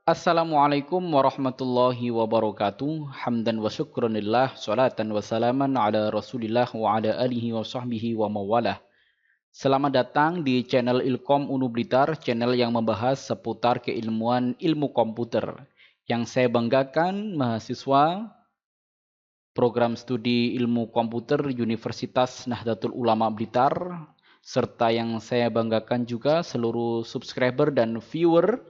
Assalamualaikum warahmatullahi wabarakatuh. Hamdan wa syukranillah, salatan wa salaman ala Rasulillah wa ala alihi wa sahbihi wa mawalah. Selamat datang di channel Ilkom Unu Blitar, channel yang membahas seputar keilmuan ilmu komputer. Yang saya banggakan mahasiswa program studi ilmu komputer Universitas Nahdlatul Ulama Blitar, serta yang saya banggakan juga seluruh subscriber dan viewer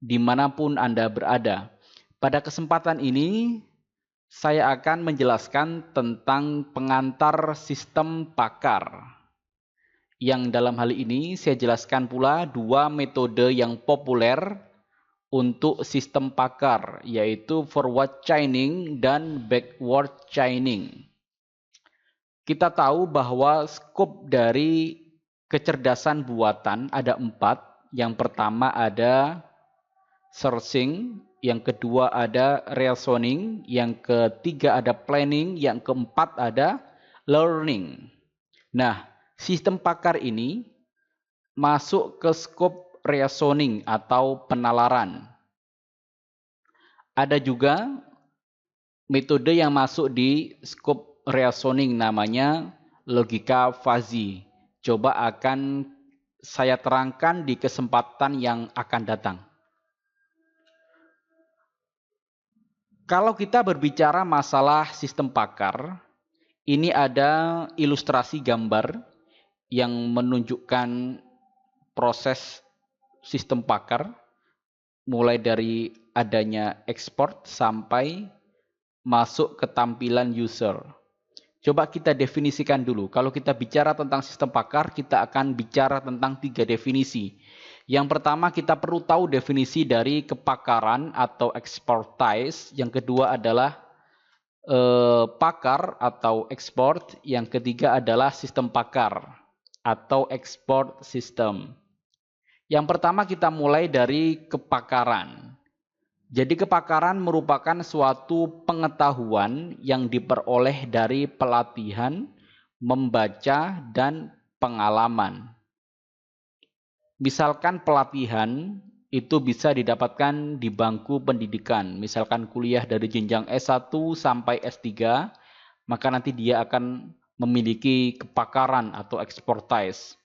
dimanapun Anda berada. Pada kesempatan ini, saya akan menjelaskan tentang pengantar sistem pakar. Yang dalam hal ini saya jelaskan pula dua metode yang populer untuk sistem pakar, yaitu forward chaining dan backward chaining. Kita tahu bahwa skop dari kecerdasan buatan ada 4. Yang pertama ada searching, yang kedua ada reasoning, yang ketiga ada planning, yang keempat ada learning. Nah, sistem pakar ini masuk ke skop reasoning atau penalaran. Ada juga metode yang masuk di skop reasoning, namanya logika fuzzy. Coba akan saya terangkan di kesempatan yang akan datang. Kalau kita berbicara masalah sistem pakar, ini ada ilustrasi gambar yang menunjukkan proses sistem pakar, mulai dari adanya ekspor sampai masuk ke tampilan user. Coba kita definisikan dulu. Kalau kita bicara tentang sistem pakar, kita akan bicara tentang 3 definisi. Yang pertama, kita perlu tahu definisi dari kepakaran atau expertise. Yang kedua adalah pakar atau expert. Yang ketiga adalah sistem pakar atau expert system. Yang pertama kita mulai dari kepakaran. Jadi kepakaran merupakan suatu pengetahuan yang diperoleh dari pelatihan, membaca, dan pengalaman. Misalkan pelatihan itu bisa didapatkan di bangku pendidikan. Misalkan kuliah dari jenjang S1 sampai S3, maka nanti dia akan memiliki kepakaran atau expertise.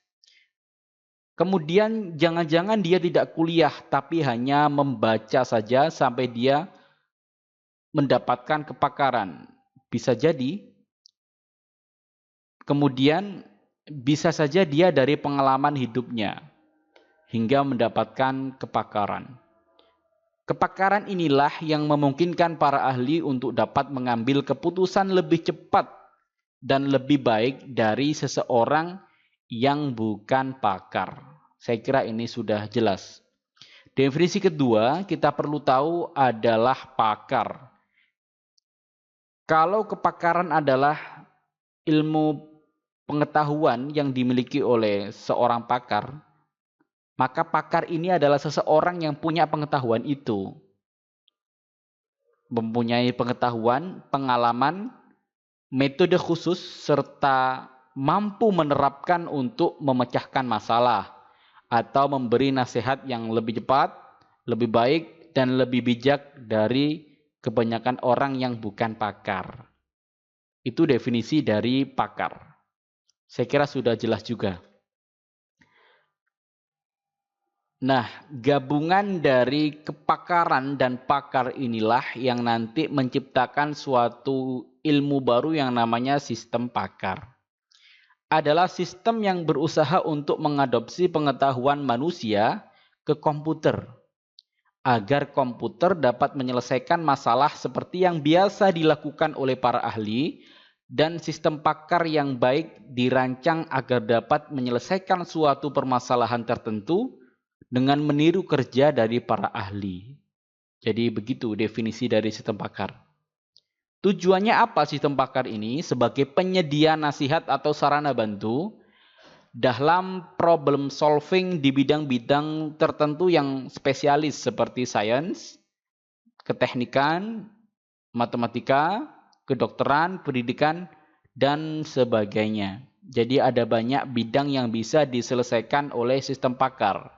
Kemudian jangan-jangan dia tidak kuliah, tapi hanya membaca saja sampai dia mendapatkan kepakaran. Bisa jadi. Kemudian bisa saja dia dari pengalaman hidupnya hingga mendapatkan kepakaran. Kepakaran inilah yang memungkinkan para ahli untuk dapat mengambil keputusan lebih cepat dan lebih baik dari seseorang yang bukan pakar. Saya kira ini sudah jelas. Definisi kedua kita perlu tahu adalah pakar. Kalau kepakaran adalah ilmu pengetahuan yang dimiliki oleh seorang pakar, maka pakar ini adalah seseorang yang punya pengetahuan itu. Mempunyai pengetahuan, pengalaman, metode khusus, serta mampu menerapkan untuk memecahkan masalah atau memberi nasihat yang lebih cepat, lebih baik, dan lebih bijak dari kebanyakan orang yang bukan pakar. Itu definisi dari pakar. Saya kira sudah jelas juga. Nah, gabungan dari kepakaran dan pakar inilah yang nanti menciptakan suatu ilmu baru yang namanya sistem pakar. Adalah sistem yang berusaha untuk mengadopsi pengetahuan manusia ke komputer, agar komputer dapat menyelesaikan masalah seperti yang biasa dilakukan oleh para ahli, dan sistem pakar yang baik dirancang agar dapat menyelesaikan suatu permasalahan tertentu dengan meniru kerja dari para ahli. Jadi begitu definisi dari sistem pakar. Tujuannya apa sistem pakar ini? Sebagai penyedia nasihat atau sarana bantu dalam problem solving di bidang-bidang tertentu yang spesialis seperti sains, keteknikan, matematika, kedokteran, pendidikan, dan sebagainya. Jadi ada banyak bidang yang bisa diselesaikan oleh sistem pakar.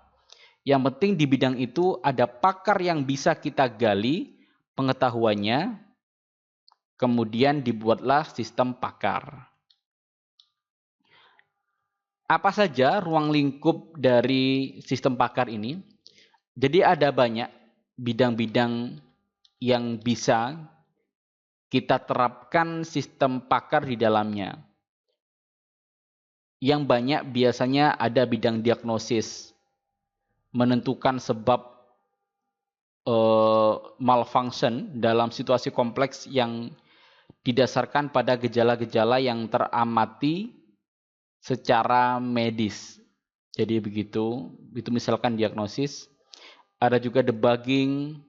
Yang penting di bidang itu ada pakar yang bisa kita gali pengetahuannya, kemudian dibuatlah sistem pakar. Apa saja ruang lingkup dari sistem pakar ini? Jadi ada banyak bidang-bidang yang bisa kita terapkan sistem pakar di dalamnya. Yang banyak biasanya ada bidang diagnosis, menentukan sebab malfunction dalam situasi kompleks yang didasarkan pada gejala-gejala yang teramati secara medis. Jadi begitu, itu misalkan diagnosis. Ada juga debugging,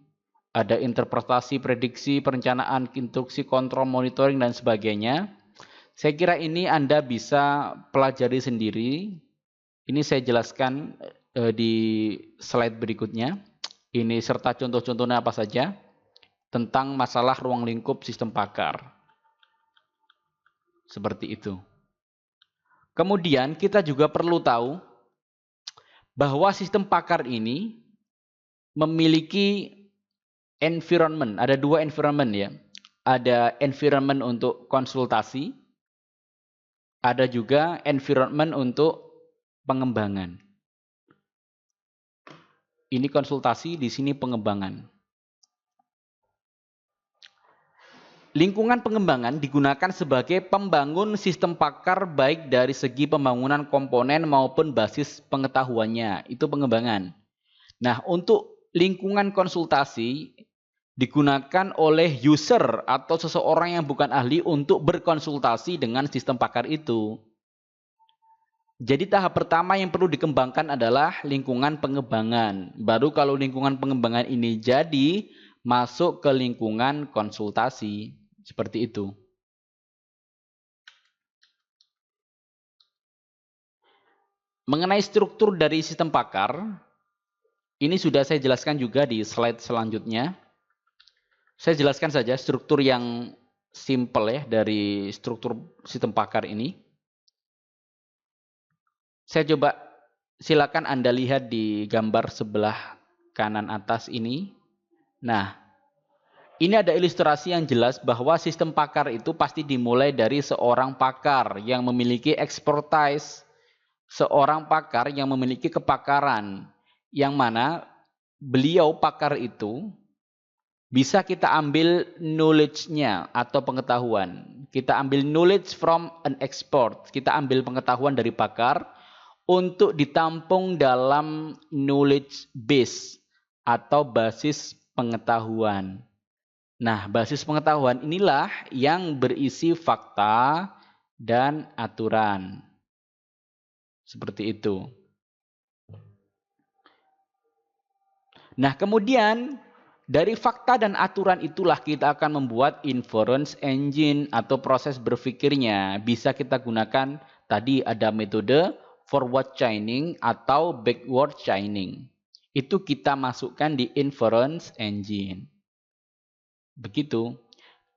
ada interpretasi, prediksi, perencanaan, instruksi, kontrol, monitoring, dan sebagainya. Saya kira ini Anda bisa pelajari sendiri. Ini saya jelaskan di slide berikutnya. Ini serta contoh-contohnya apa saja tentang masalah ruang lingkup sistem pakar. Seperti itu. Kemudian kita juga perlu tahu bahwa sistem pakar ini memiliki environment. Ada dua environment ya. Ada environment untuk konsultasi, ada juga environment untuk pengembangan. Ini konsultasi, di sini pengembangan. Lingkungan pengembangan digunakan sebagai pembangun sistem pakar baik dari segi pembangunan komponen maupun basis pengetahuannya. Itu pengembangan. Nah, untuk lingkungan konsultasi digunakan oleh user atau seseorang yang bukan ahli untuk berkonsultasi dengan sistem pakar itu. Jadi tahap pertama yang perlu dikembangkan adalah lingkungan pengembangan. Baru kalau lingkungan pengembangan ini jadi, masuk ke lingkungan konsultasi. Seperti itu. Mengenai struktur dari sistem pakar, ini sudah saya jelaskan juga di slide selanjutnya. Saya jelaskan saja struktur yang simple ya dari struktur sistem pakar ini. Saya coba, silakan Anda lihat di gambar sebelah kanan atas ini. Nah, ini ada ilustrasi yang jelas bahwa sistem pakar itu pasti dimulai dari seorang pakar yang memiliki expertise, seorang pakar yang memiliki kepakaran, yang mana beliau pakar itu bisa kita ambil knowledge-nya atau pengetahuan. Kita ambil knowledge from an expert, kita ambil pengetahuan dari pakar untuk ditampung dalam knowledge base atau basis pengetahuan. Nah, basis pengetahuan inilah yang berisi fakta dan aturan. Seperti itu. Nah, kemudian dari fakta dan aturan itulah kita akan membuat inference engine atau proses berpikirnya. Bisa kita gunakan, tadi ada metode forward chaining atau backward chaining. Itu kita masukkan di inference engine. Begitu.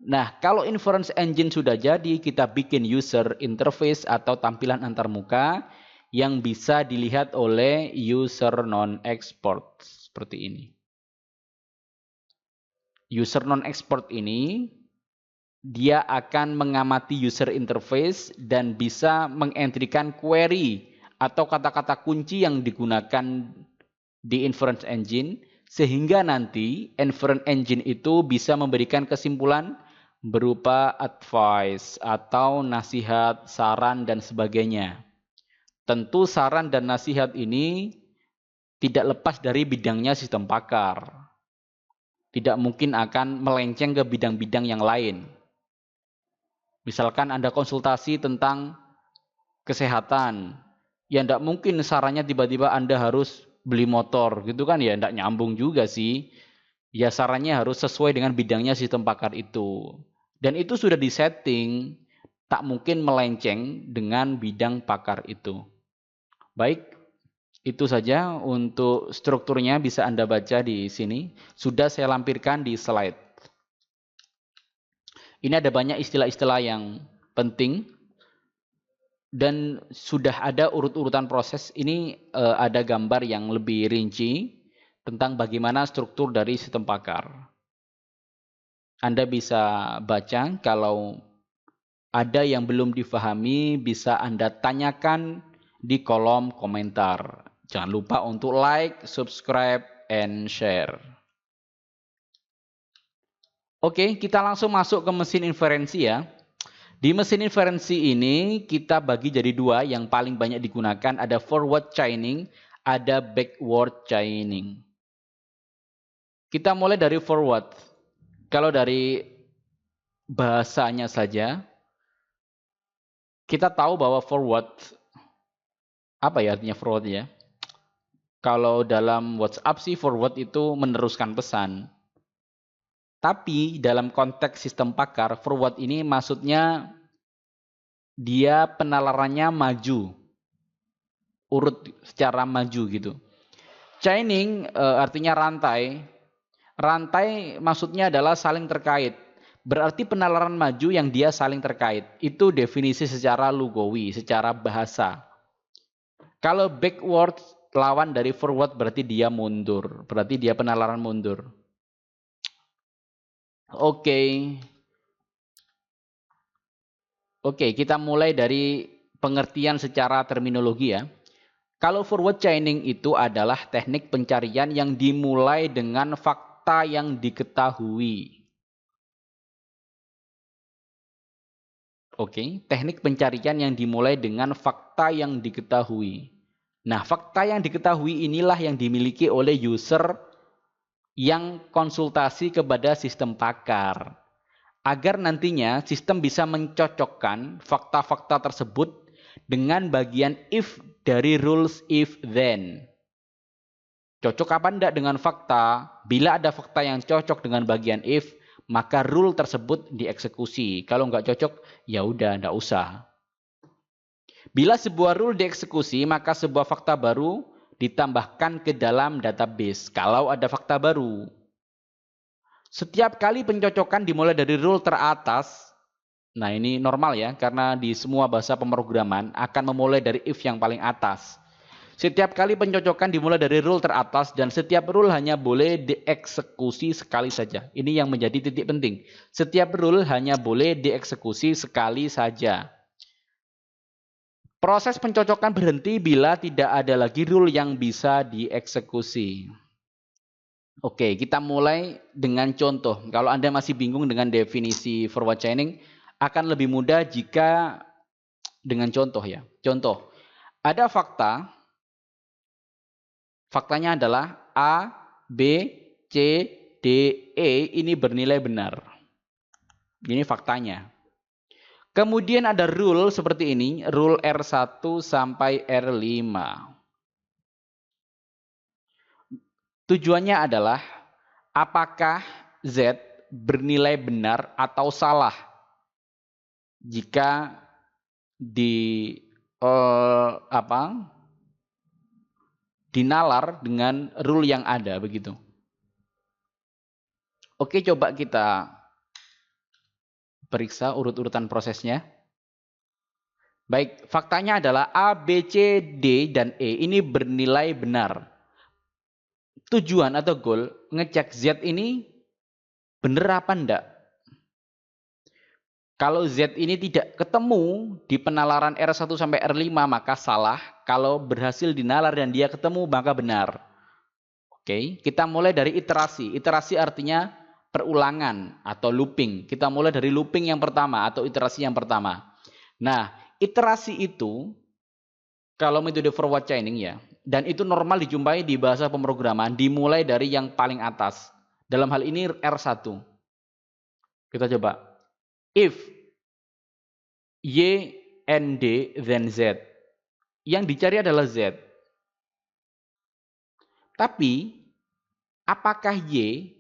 Nah, kalau inference engine sudah jadi, kita bikin user interface atau tampilan antarmuka yang bisa dilihat oleh user non-expert. Seperti ini. User non-expert ini, dia akan mengamati user interface dan bisa mengentrikan query atau kata-kata kunci yang digunakan di inference engine, sehingga nanti inference engine itu bisa memberikan kesimpulan berupa advice atau nasihat, saran, dan sebagainya. Tentu saran dan nasihat ini tidak lepas dari bidangnya sistem pakar. Tidak mungkin akan melenceng ke bidang-bidang yang lain. Misalkan Anda konsultasi tentang kesehatan, ya tidak mungkin sarannya tiba-tiba Anda harus beli motor, gitu kan ya, tidak nyambung juga sih. Ya sarannya harus sesuai dengan bidangnya sistem pakar itu. Dan itu sudah disetting, tak mungkin melenceng dengan bidang pakar itu. Baik, itu saja untuk strukturnya bisa Anda baca di sini. Sudah saya lampirkan di slide. Ini ada banyak istilah-istilah yang penting Dan sudah ada urut-urutan proses. Ini ada gambar yang lebih rinci tentang bagaimana struktur dari sistem pakar. Anda bisa baca, kalau ada yang belum difahami bisa Anda tanyakan di kolom komentar. Jangan lupa untuk like, subscribe, and share. Oke, kita langsung masuk ke mesin inferensi ya. Di mesin inferensi ini kita bagi jadi dua, yang paling banyak digunakan ada forward chaining, ada backward chaining. Kita mulai dari forward. Kalau dari bahasanya saja, kita tahu bahwa forward, apa ya artinya forward ya? Kalau dalam WhatsApp sih forward itu meneruskan pesan. Tapi dalam konteks sistem pakar, forward ini maksudnya dia penalarannya maju, urut secara maju gitu. Chaining artinya rantai. Rantai maksudnya adalah saling terkait. Berarti penalaran maju yang dia saling terkait. Itu definisi secara lugawi, secara bahasa. Kalau backward lawan dari forward berarti dia mundur. Berarti dia penalaran mundur. Oke, kita mulai dari pengertian secara terminologi ya. Kalau forward chaining itu adalah teknik pencarian yang dimulai dengan fakta yang diketahui. Teknik pencarian yang dimulai dengan fakta yang diketahui. Nah, fakta yang diketahui inilah yang dimiliki oleh user yang konsultasi kepada sistem pakar. Agar nantinya sistem bisa mencocokkan fakta-fakta tersebut dengan bagian if dari rules if then. Cocok apa enggak dengan fakta? Bila ada fakta yang cocok dengan bagian if, maka rule tersebut dieksekusi. Kalau enggak cocok, ya udah enggak usah. Bila sebuah rule dieksekusi, maka sebuah fakta baru ditambahkan ke dalam database kalau ada fakta baru. Setiap kali pencocokan dimulai dari rule teratas. Nah, ini normal ya, karena di semua bahasa pemrograman akan memulai dari if yang paling atas. Setiap kali pencocokan dimulai dari rule teratas dan setiap rule hanya boleh dieksekusi sekali saja. Ini yang menjadi titik penting. Setiap rule hanya boleh dieksekusi sekali saja. Proses pencocokan berhenti bila tidak ada lagi rule yang bisa dieksekusi. Oke, kita mulai dengan contoh. Kalau Anda masih bingung dengan definisi forward chaining, akan lebih mudah jika dengan contoh ya. Contoh, ada fakta. Faktanya adalah A, B, C, D, E ini bernilai benar. Ini faktanya. Kemudian ada rule seperti ini, rule R1 sampai R5. Tujuannya adalah apakah Z bernilai benar atau salah jika dinalar dengan rule yang ada begitu. Oke, coba kita periksa urut-urutan prosesnya. Baik, faktanya adalah A, B, C, D, dan E ini bernilai benar. Tujuan atau goal ngecek Z ini benar apa enggak. Kalau Z ini tidak ketemu di penalaran R1 sampai R5 maka salah. Kalau berhasil dinalar dan dia ketemu maka benar. Oke, kita mulai dari iterasi. Iterasi artinya perulangan atau looping. Kita mulai dari looping yang pertama atau iterasi yang pertama. Nah, iterasi itu kalau metode forward chaining ya, dan itu normal dijumpai di bahasa pemrograman dimulai dari yang paling atas. Dalam hal ini R1. Kita coba. If Y and D then Z. Yang dicari adalah Z. Tapi apakah Y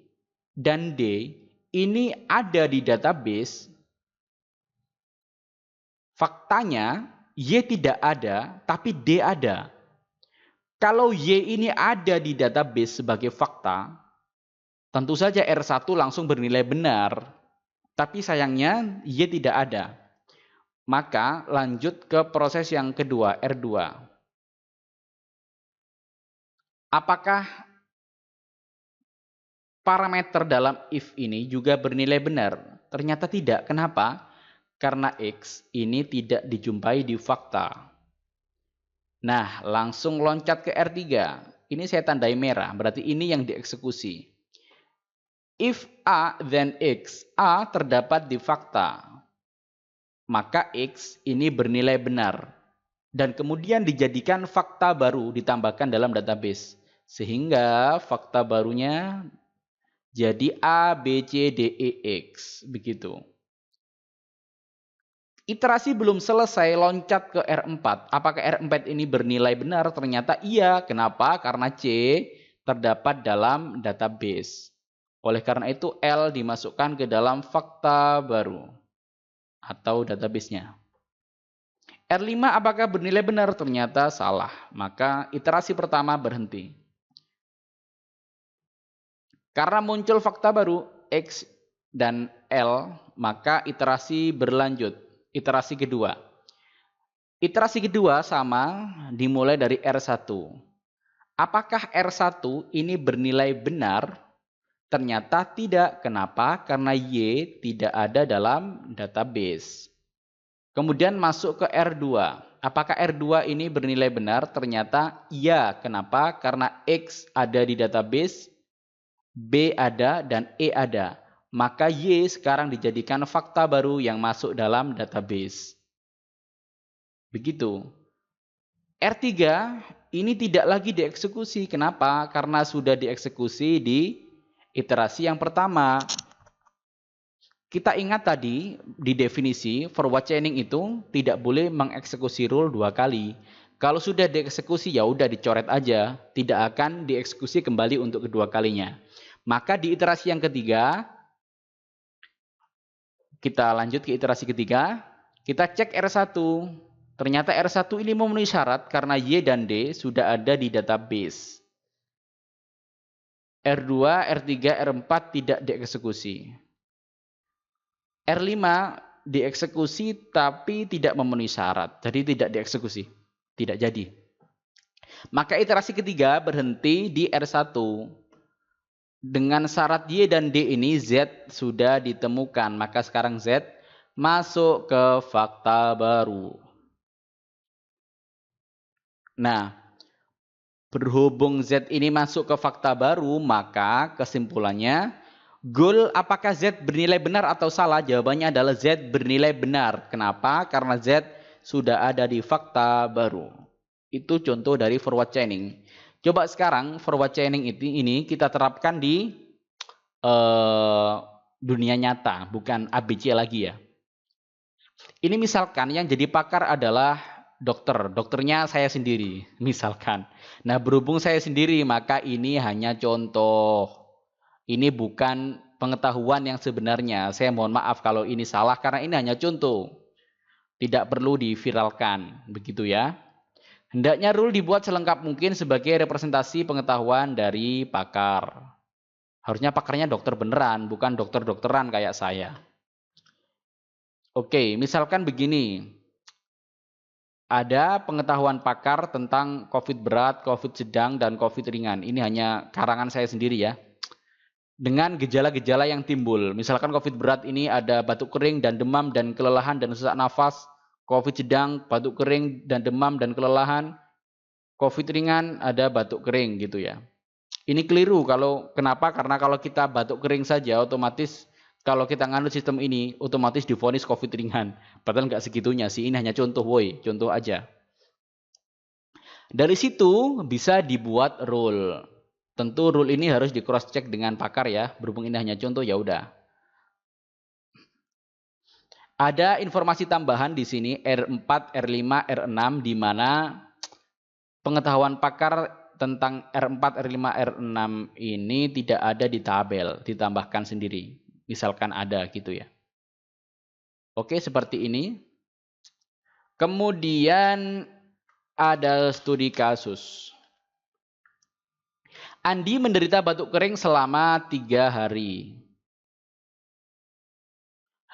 dan D ini ada di database? Faktanya Y tidak ada, tapi D ada. Kalau Y ini ada di database sebagai fakta, tentu saja R1 langsung bernilai benar. Tapi sayangnya Y tidak ada. Maka lanjut ke proses yang kedua, R2. Apakah parameter dalam if ini juga bernilai benar? Ternyata tidak. Kenapa? Karena X ini tidak dijumpai di fakta. Nah, langsung loncat ke R3. Ini saya tandai merah, berarti ini yang dieksekusi. If A then X, A terdapat di fakta. Maka X ini bernilai benar. Dan kemudian dijadikan fakta baru ditambahkan dalam database. Sehingga fakta barunya jadi A, B, C, D, E, X. Begitu. Iterasi belum selesai, loncat ke R4. Apakah R4 ini bernilai benar? Ternyata iya. Kenapa? Karena C terdapat dalam database. Oleh karena itu L dimasukkan ke dalam fakta baru atau database-nya. R5 apakah bernilai benar? Ternyata salah. Maka iterasi pertama berhenti. Karena muncul fakta baru X dan L, maka iterasi berlanjut. Iterasi kedua. Iterasi kedua sama, dimulai dari R1. Apakah R1 ini bernilai benar? Ternyata tidak. Kenapa? Karena Y tidak ada dalam database. Kemudian masuk ke R2. Apakah R2 ini bernilai benar? Ternyata iya. Kenapa? Karena X ada di database, B ada, dan E ada. Maka Y sekarang dijadikan fakta baru yang masuk dalam database. Begitu. R3 ini tidak lagi dieksekusi. Kenapa? Karena sudah dieksekusi di iterasi yang pertama. Kita ingat tadi di definisi forward chaining itu tidak boleh mengeksekusi rule 2 kali. Kalau sudah dieksekusi ya udah dicoret aja, tidak akan dieksekusi kembali untuk kedua kalinya. Maka di iterasi yang ketiga, kita lanjut ke iterasi ketiga, kita cek R1. Ternyata R1 ini memenuhi syarat karena Y dan D sudah ada di database. R2, R3, R4 tidak dieksekusi. R5 dieksekusi tapi tidak memenuhi syarat. Jadi tidak dieksekusi. Tidak jadi. Maka iterasi ketiga berhenti di R1. Dengan syarat Y dan D ini Z sudah ditemukan. Maka sekarang Z masuk ke fakta baru. Nah, berhubung Z ini masuk ke fakta baru, maka kesimpulannya goal apakah Z bernilai benar atau salah? Jawabannya adalah Z bernilai benar. Kenapa? Karena Z sudah ada di fakta baru. Itu contoh dari forward chaining. Coba sekarang forward chaining ini kita terapkan di dunia nyata, bukan ABC lagi ya. Ini misalkan yang jadi pakar adalah dokternya saya sendiri, misalkan. Nah, berhubung saya sendiri, maka ini hanya contoh. Ini bukan pengetahuan yang sebenarnya. Saya mohon maaf kalau ini salah karena ini hanya contoh. Tidak perlu diviralkan, begitu ya. Hendaknya rule dibuat selengkap mungkin sebagai representasi pengetahuan dari pakar. Harusnya pakarnya dokter beneran, bukan dokter-dokteran kayak saya. Oke, misalkan begini. Ada pengetahuan pakar tentang COVID berat, COVID sedang, dan COVID ringan. Ini hanya karangan saya sendiri ya. Dengan gejala-gejala yang timbul. Misalkan COVID berat ini ada batuk kering dan demam dan kelelahan dan sesak nafas. COVID sedang, batuk kering dan demam dan kelelahan. COVID ringan ada batuk kering gitu ya. Ini keliru kenapa? Karena kalau kita batuk kering saja otomatis kalau kita nganut sistem ini otomatis divonis COVID ringan. Padahal nggak segitunya sih. Ini hanya contoh, contoh aja. Dari situ bisa dibuat rule. Tentu rule ini harus di cross check dengan pakar ya. Berhubung ini hanya contoh ya udah. Ada informasi tambahan di sini R4, R5, R6 di mana pengetahuan pakar tentang R4, R5, R6 ini tidak ada di tabel, ditambahkan sendiri. Misalkan ada gitu ya. Oke, seperti ini. Kemudian ada studi kasus. Andi menderita batuk kering selama 3 hari.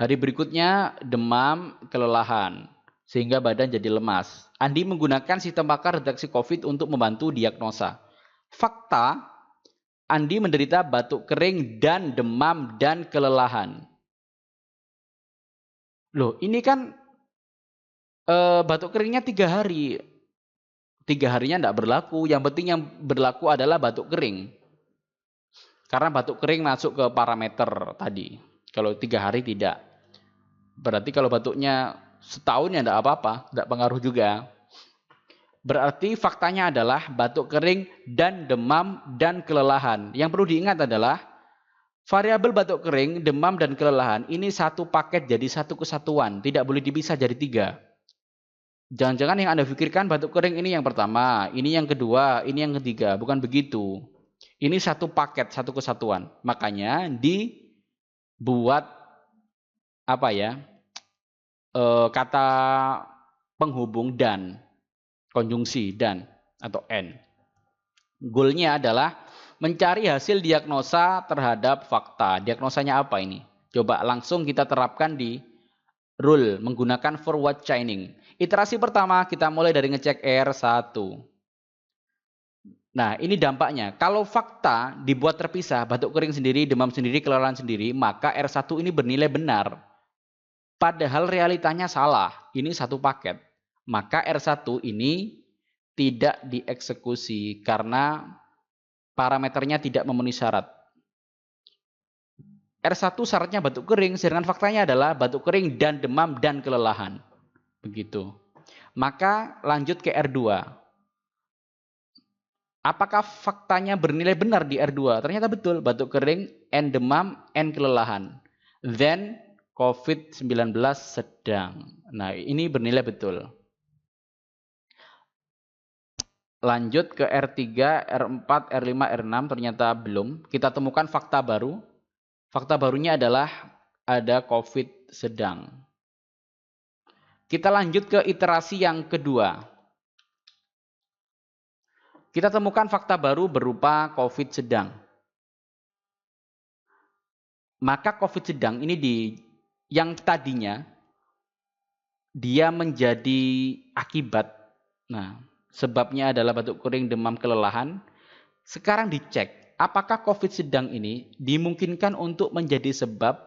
Hari berikutnya demam, kelelahan, sehingga badan jadi lemas. Andi menggunakan sistem pakar deteksi COVID untuk membantu diagnosa. Fakta, Andi menderita batuk kering dan demam dan kelelahan. Loh, ini kan batuk keringnya 3 hari. 3 harinya tidak berlaku. Yang penting yang berlaku adalah batuk kering. Karena batuk kering masuk ke parameter tadi. Kalau 3 hari tidak. Berarti kalau batuknya setahun ya tidak apa-apa. Tidak pengaruh juga. Berarti faktanya adalah batuk kering dan demam dan kelelahan. Yang perlu diingat adalah variabel batuk kering, demam, dan kelelahan ini satu paket jadi satu kesatuan. Tidak boleh dipisah jadi 3. Jangan-jangan yang Anda pikirkan batuk kering ini yang pertama, ini yang kedua, ini yang ketiga. Bukan begitu. Ini satu paket, satu kesatuan. Makanya dibuat apa ya? Kata penghubung dan, konjungsi dan atau N. Goalnya adalah mencari hasil diagnosa terhadap fakta. Diagnosanya apa ini? Coba langsung kita terapkan di rule menggunakan forward chaining. Iterasi pertama kita mulai dari ngecek R1. Nah, ini dampaknya. Kalau fakta dibuat terpisah, batuk kering sendiri, demam sendiri, kelelahan sendiri, maka R1 ini bernilai benar. Padahal realitanya salah. Ini satu paket. Maka R1 ini tidak dieksekusi karena parameternya tidak memenuhi syarat. R1 syaratnya batuk kering, sedangkan faktanya adalah batuk kering dan demam dan kelelahan. Begitu. Maka lanjut ke R2. Apakah faktanya bernilai benar di R2? Ternyata betul, batuk kering, N demam, N kelelahan. Then COVID-19 sedang. Nah, ini bernilai betul. Lanjut ke R3, R4, R5, R6 ternyata belum. Kita temukan fakta baru. Fakta barunya adalah ada COVID sedang. Kita lanjut ke iterasi yang kedua. Kita temukan fakta baru berupa COVID sedang. Maka COVID sedang ini yang tadinya dia menjadi akibat. Nah, sebabnya adalah batuk kering, demam, kelelahan. Sekarang dicek, apakah COVID sedang ini dimungkinkan untuk menjadi sebab?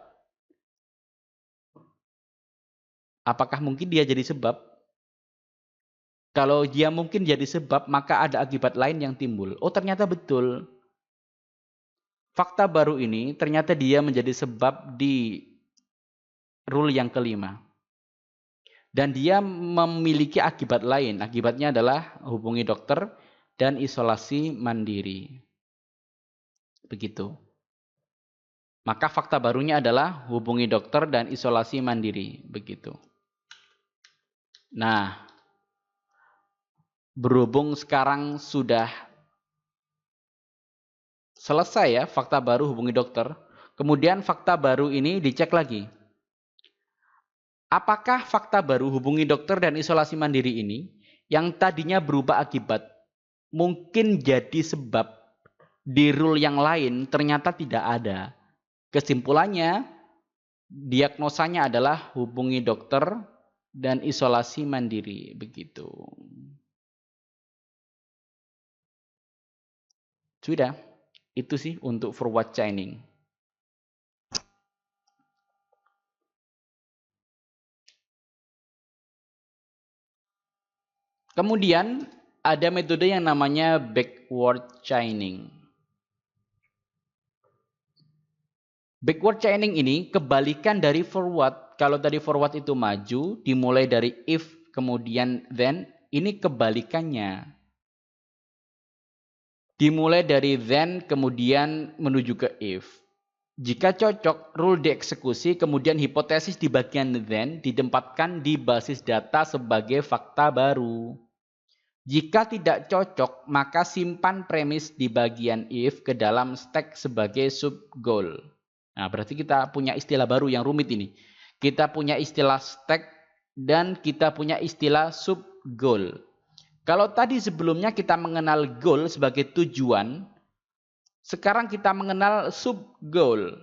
Apakah mungkin dia jadi sebab? Kalau dia mungkin jadi sebab, maka ada akibat lain yang timbul. Oh, ternyata betul. Fakta baru ini ternyata dia menjadi sebab di rule yang kelima. Dan dia memiliki akibat lain. Akibatnya adalah hubungi dokter dan isolasi mandiri. Begitu. Maka fakta barunya adalah hubungi dokter dan isolasi mandiri. Begitu. Nah, berhubung sekarang sudah selesai ya fakta baru hubungi dokter. Kemudian fakta baru ini dicek lagi. Apakah fakta baru hubungi dokter dan isolasi mandiri ini yang tadinya berubah akibat mungkin jadi sebab di rule yang lain ternyata tidak ada. Kesimpulannya diagnosanya adalah hubungi dokter dan isolasi mandiri. Begitu. Sudah. Itu sih untuk forward chaining. Kemudian ada metode yang namanya backward chaining. Backward chaining ini kebalikan dari forward. Kalau tadi forward itu maju, dimulai dari if, kemudian then, ini kebalikannya. Dimulai dari then, kemudian menuju ke if. Jika cocok, rule dieksekusi, kemudian hipotesis di bagian then ditempatkan di basis data sebagai fakta baru. Jika tidak cocok, maka simpan premis di bagian if ke dalam stack sebagai sub-goal. Nah, berarti kita punya istilah baru yang rumit ini. Kita punya istilah stack dan kita punya istilah sub-goal. Kalau tadi sebelumnya kita mengenal goal sebagai tujuan, sekarang kita mengenal sub-goal.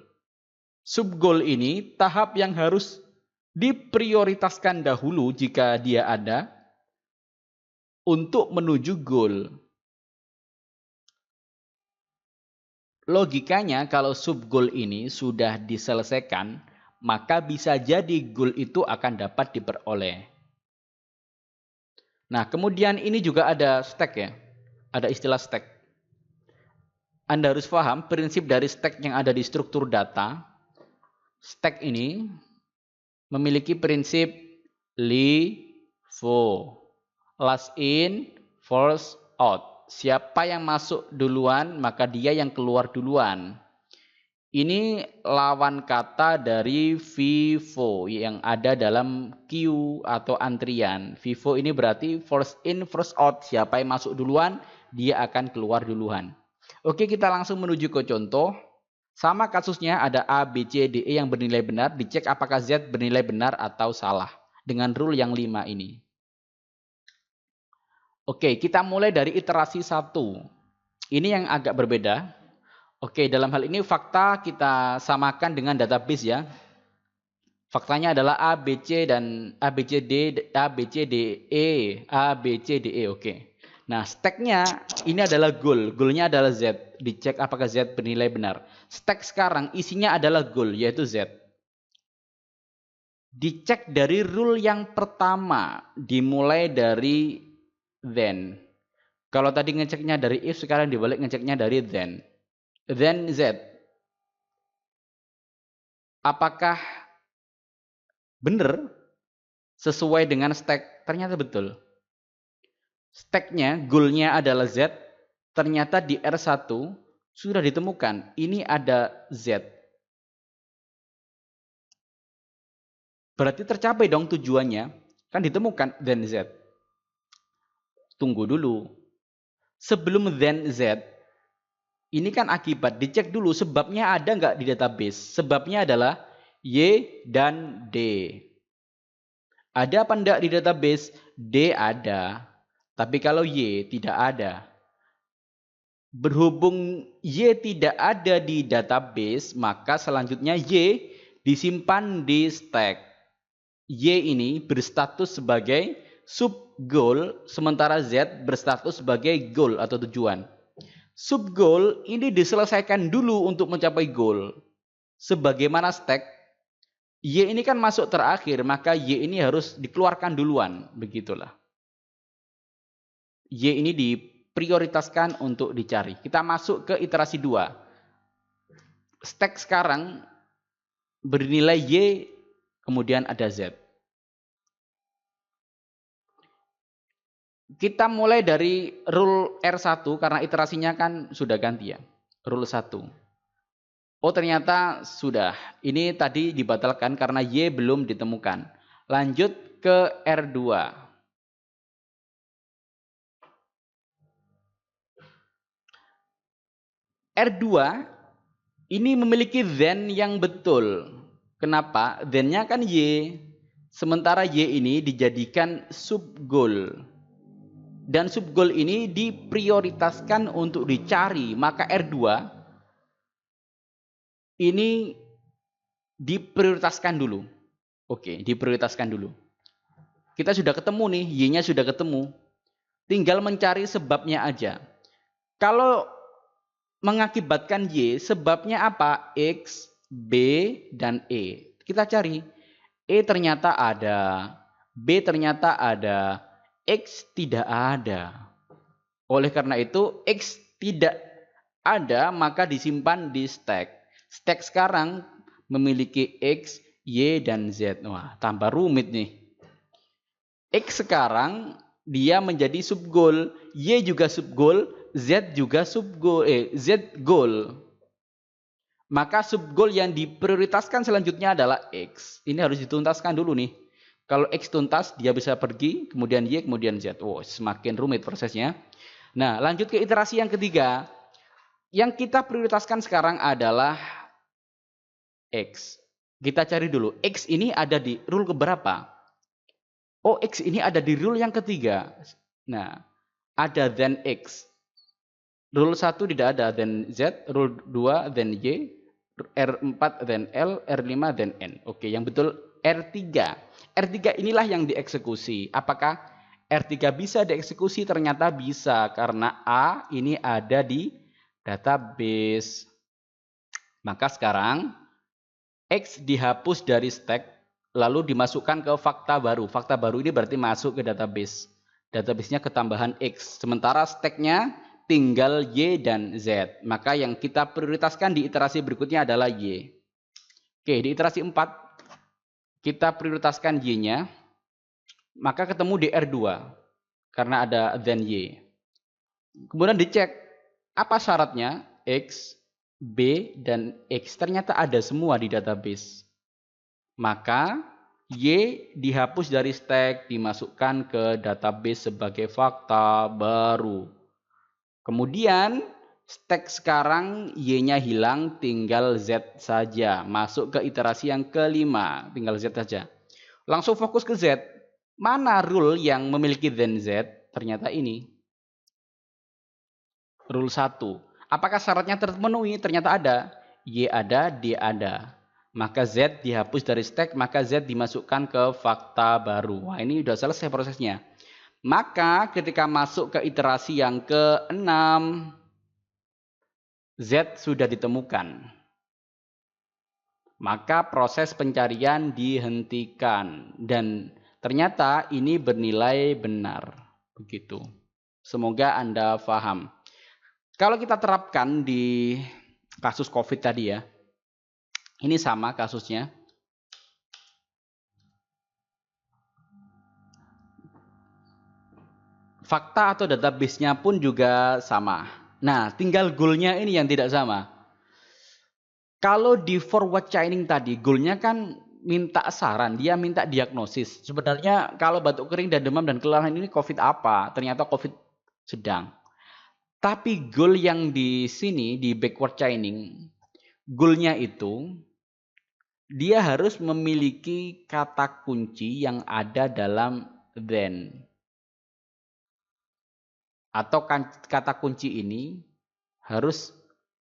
Sub-goal ini tahap yang harus diprioritaskan dahulu jika dia ada untuk menuju goal. Logikanya kalau sub-goal ini sudah diselesaikan, maka bisa jadi goal itu akan dapat diperoleh. Nah, kemudian ini juga ada stack ya. Ada istilah stack. Anda harus paham prinsip dari stack yang ada di struktur data. Stack ini memiliki prinsip LIFO. Last in, first out. Siapa yang masuk duluan, maka dia yang keluar duluan. Ini lawan kata dari FIFO yang ada dalam queue atau antrian. FIFO ini berarti first in, first out. Siapa yang masuk duluan, dia akan keluar duluan. Oke, kita langsung menuju ke contoh. Sama kasusnya ada A, B, C, D, E yang bernilai benar. Dicek apakah Z bernilai benar atau salah. Dengan rule yang 5 ini. Oke, kita mulai dari iterasi 1. Ini yang agak berbeda. Oke, dalam hal ini fakta kita samakan dengan database ya. Faktanya adalah A, B, C, dan A, B, C, D, A, B, C, D, E. A, B, C, D, E. Oke. Nah, stacknya ini adalah goal. Goalnya adalah Z. Dicek apakah Z bernilai benar. Stack sekarang isinya adalah goal, yaitu Z. Dicek dari rule yang pertama. Dimulai dari then. Kalau tadi ngeceknya dari if, sekarang dibalik ngeceknya dari then. Then Z. Apakah benar sesuai dengan stack? Ternyata betul. Stacknya, goalnya adalah Z. Ternyata di R1 sudah ditemukan. Ini ada Z. Berarti tercapai dong tujuannya. Kan ditemukan then Z. Tunggu dulu. Sebelum then Z, ini kan akibat. Dicek dulu sebabnya ada nggak di database. Sebabnya adalah Y dan D. Ada apa enggak di database? D ada. Tapi kalau Y tidak ada. Berhubung Y tidak ada di database, maka selanjutnya Y disimpan di stack. Y ini berstatus sebagai sub goal, sementara Z berstatus sebagai goal atau tujuan. Sub goal ini diselesaikan dulu untuk mencapai goal. Sebagaimana stack, Y ini kan masuk terakhir, maka Y ini harus dikeluarkan duluan. Begitulah. Y ini diprioritaskan untuk dicari. Kita masuk ke iterasi 2. Stack sekarang bernilai Y, kemudian ada Z. Kita mulai dari rule R1 karena iterasinya kan sudah ganti ya. Rule 1. Oh ternyata sudah. Ini tadi dibatalkan karena Y belum ditemukan. Lanjut ke R2. R2 ini memiliki then yang betul. Kenapa? Then-nya kan Y. Sementara Y ini dijadikan sub goal. Dan sub goal ini diprioritaskan untuk dicari. Maka R2 ini diprioritaskan dulu. Oke, diprioritaskan dulu. Kita sudah ketemu nih, Y-nya sudah ketemu. Tinggal mencari sebabnya aja. Kalau mengakibatkan Y, sebabnya apa? X, B, dan E. Kita cari. E ternyata ada. B ternyata ada. X tidak ada. Oleh karena itu, X tidak ada, maka disimpan di stack. Stack sekarang memiliki X, Y, dan Z. Wah, tambah rumit nih. X sekarang dia menjadi sub goal, Y juga sub goal, Z juga sub goal, Z goal. Maka sub goal yang diprioritaskan selanjutnya adalah X. Ini harus dituntaskan dulu nih. Kalau X tuntas, dia bisa pergi, kemudian Y, kemudian Z. Wow, semakin rumit prosesnya. Nah, lanjut ke iterasi yang ketiga. Yang kita prioritaskan sekarang adalah X. Kita cari dulu. X ini ada di rule keberapa? Oh, X ini ada di rule yang ketiga. Nah, ada then X. Rule 1 tidak ada then Z. Rule 2 then Y. R4 then L, R5 then N. Oke, yang betul R3. R3 inilah yang dieksekusi. Apakah R3 bisa dieksekusi? Ternyata bisa, karena A ini ada di database. Maka sekarang X dihapus dari stack, lalu dimasukkan ke fakta baru. Fakta baru ini berarti masuk ke database. Database-nya ketambahan X. Sementara stack-nya tinggal Y dan Z. Maka yang kita prioritaskan di iterasi berikutnya adalah Y. Oke, di iterasi 4, kita prioritaskan Y-nya. Maka ketemu di R2. Karena ada then Y. Kemudian dicek, apa syaratnya? X, B, dan X. Ternyata ada semua di database. Maka Y dihapus dari stack, dimasukkan ke database sebagai fakta baru. Kemudian stack sekarang Y-nya hilang, tinggal Z saja. Masuk ke iterasi yang kelima, tinggal Z saja. Langsung fokus ke Z. Mana rule yang memiliki then Z? Ternyata ini. Rule 1. Apakah syaratnya terpenuhi? Ternyata ada. Y ada, D ada. Maka Z dihapus dari stack, maka Z dimasukkan ke fakta baru. Wah, ini sudah selesai prosesnya. Maka ketika masuk ke iterasi yang ke-6, Z sudah ditemukan. Maka proses pencarian dihentikan. Dan ternyata ini bernilai benar. Begitu. Semoga Anda paham. Kalau kita terapkan di kasus COVID tadi ya. Ini sama kasusnya. Fakta atau database-nya pun juga sama. Nah, tinggal goal-nya ini yang tidak sama. Kalau di forward chaining tadi, goal-nya kan minta saran, dia minta diagnosis. Sebenarnya kalau batuk kering dan demam dan kelelahan ini COVID apa? Ternyata COVID sedang. Tapi goal yang di sini, di backward chaining, goal-nya itu, dia harus memiliki kata kunci yang ada dalam then. Atau kata kunci ini harus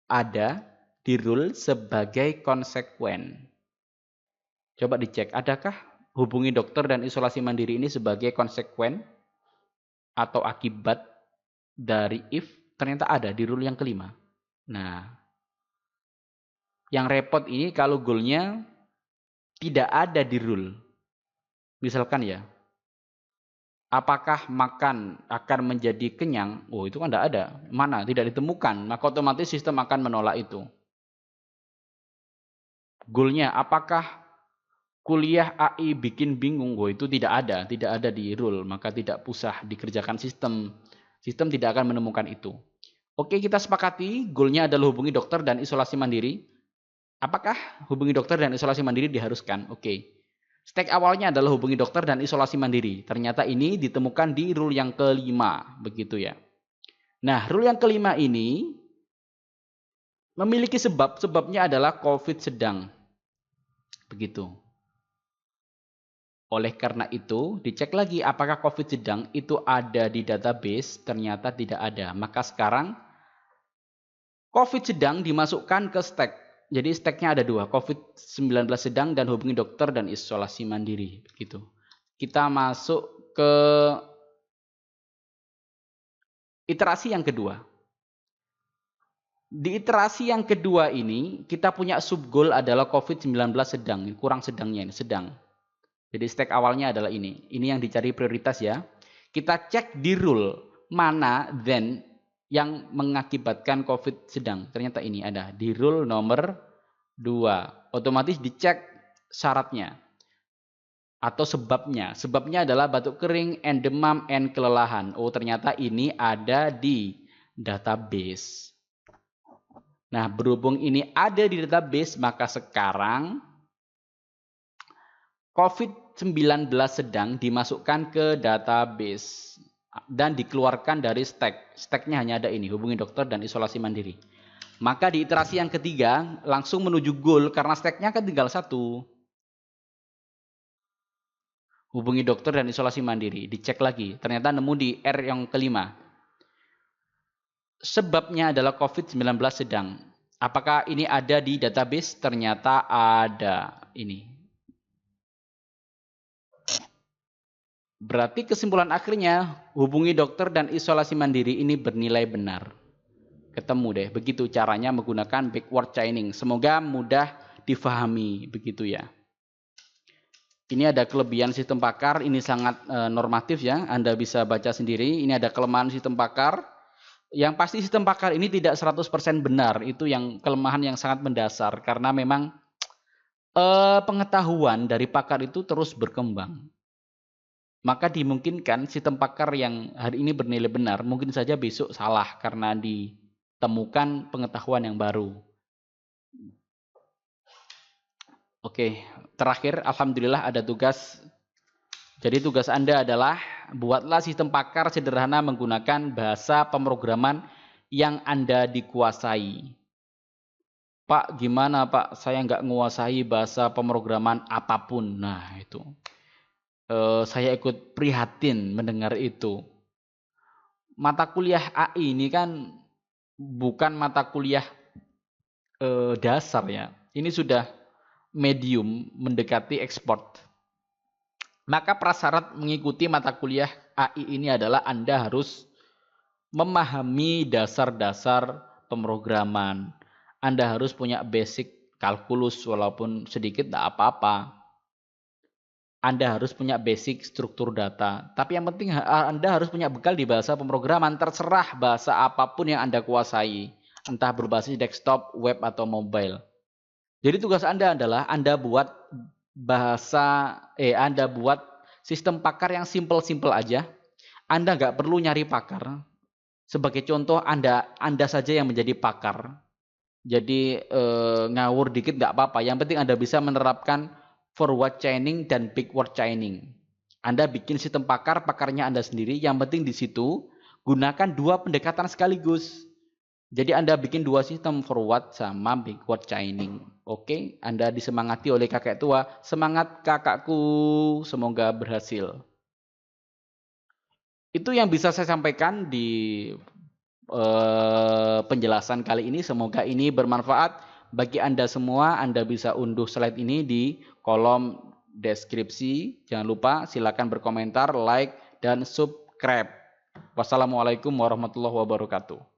ada di rule sebagai konsekuen. Coba dicek, adakah hubungi dokter dan isolasi mandiri ini sebagai konsekuen atau akibat dari if? Ternyata ada di rule yang kelima. Nah, yang repot ini kalau goalnya tidak ada di rule. Misalkan ya, apakah makan akan menjadi kenyang? Oh, itu kan tidak ada. Mana? Tidak ditemukan. Maka otomatis sistem akan menolak itu. Goalnya, apakah kuliah AI bikin bingung? Oh, itu tidak ada. Tidak ada di rule. Maka tidak usah dikerjakan sistem. Sistem tidak akan menemukan itu. Oke, kita sepakati. Goalnya adalah hubungi dokter dan isolasi mandiri. Apakah hubungi dokter dan isolasi mandiri diharuskan? Oke. Step awalnya adalah hubungi dokter dan isolasi mandiri. Ternyata ini ditemukan di rule yang kelima. Begitu ya. Nah, rule yang kelima ini memiliki sebab. Sebabnya adalah COVID sedang. Begitu. Oleh karena itu, dicek lagi apakah COVID sedang itu ada di database. Ternyata tidak ada. Maka sekarang COVID sedang dimasukkan ke stack. Jadi stacknya ada dua, COVID-19 sedang dan hubungi dokter dan isolasi mandiri. Begitu. Kita masuk ke iterasi yang kedua. Di iterasi yang kedua ini, kita punya sub goal adalah COVID-19 sedang. Kurang sedangnya ini, sedang. Jadi stack awalnya adalah ini. Ini yang dicari prioritas ya. Kita cek di rule mana then yang mengakibatkan COVID sedang. Ternyata ini ada di rule nomor 2. Otomatis dicek syaratnya atau sebabnya. Sebabnya adalah batuk kering, and demam, and kelelahan. Oh, ternyata ini ada di database. Nah, berhubung ini ada di database, maka sekarang COVID-19 sedang dimasukkan ke database dan dikeluarkan dari stack. Stacknya hanya ada ini, hubungi dokter dan isolasi mandiri. Maka di iterasi yang ketiga langsung menuju goal karena stacknya kan tinggal satu. Hubungi dokter dan isolasi mandiri. Dicek lagi, ternyata nemu di R yang kelima. Sebabnya adalah COVID-19 sedang. Apakah ini ada di database? Ternyata ada ini. Berarti kesimpulan akhirnya, hubungi dokter dan isolasi mandiri ini bernilai benar. Ketemu deh, begitu caranya menggunakan backward chaining. Semoga mudah difahami, begitu ya. Ini ada kelebihan sistem pakar, ini sangat normatif ya, Anda bisa baca sendiri. Ini ada kelemahan sistem pakar. Yang pasti sistem pakar ini tidak 100% benar, itu yang kelemahan yang sangat mendasar. Karena memang pengetahuan dari pakar itu terus berkembang. Maka dimungkinkan sistem pakar yang hari ini bernilai benar, mungkin saja besok salah karena ditemukan pengetahuan yang baru. Oke, terakhir alhamdulillah ada tugas. Jadi tugas Anda adalah buatlah sistem pakar sederhana menggunakan bahasa pemrograman yang Anda dikuasai. Pak, gimana Pak? Saya nggak menguasai bahasa pemrograman apapun. Nah, itu. Saya ikut prihatin mendengar itu. Mata kuliah AI ini kan bukan mata kuliah dasar ya. Ini sudah medium mendekati ekspor. Maka prasyarat mengikuti mata kuliah AI ini adalah Anda harus memahami dasar-dasar pemrograman. Anda harus punya basic kalkulus walaupun sedikit tidak apa-apa. Anda harus punya basic struktur data. Tapi yang penting Anda harus punya bekal di bahasa pemrograman. Terserah bahasa apapun yang Anda kuasai. Entah berbasis desktop, web, atau mobile. Jadi tugas Anda adalah Anda buat Anda buat sistem pakar yang simple-simple aja. Anda nggak perlu nyari pakar. Sebagai contoh, Anda saja yang menjadi pakar. Jadi ngawur dikit nggak apa-apa. Yang penting Anda bisa menerapkan forward chaining dan backward chaining. Anda bikin sistem pakar, pakarnya Anda sendiri. Yang penting di situ gunakan dua pendekatan sekaligus. Jadi Anda bikin dua sistem, forward sama backward chaining. Oke, Anda disemangati oleh kakek tua. Semangat kakakku, semoga berhasil. Itu yang bisa saya sampaikan di penjelasan kali ini. Semoga ini bermanfaat bagi Anda semua. Anda bisa unduh slide ini di kolom deskripsi. Jangan lupa silakan berkomentar, like, dan subscribe. Wassalamualaikum warahmatullahi wabarakatuh.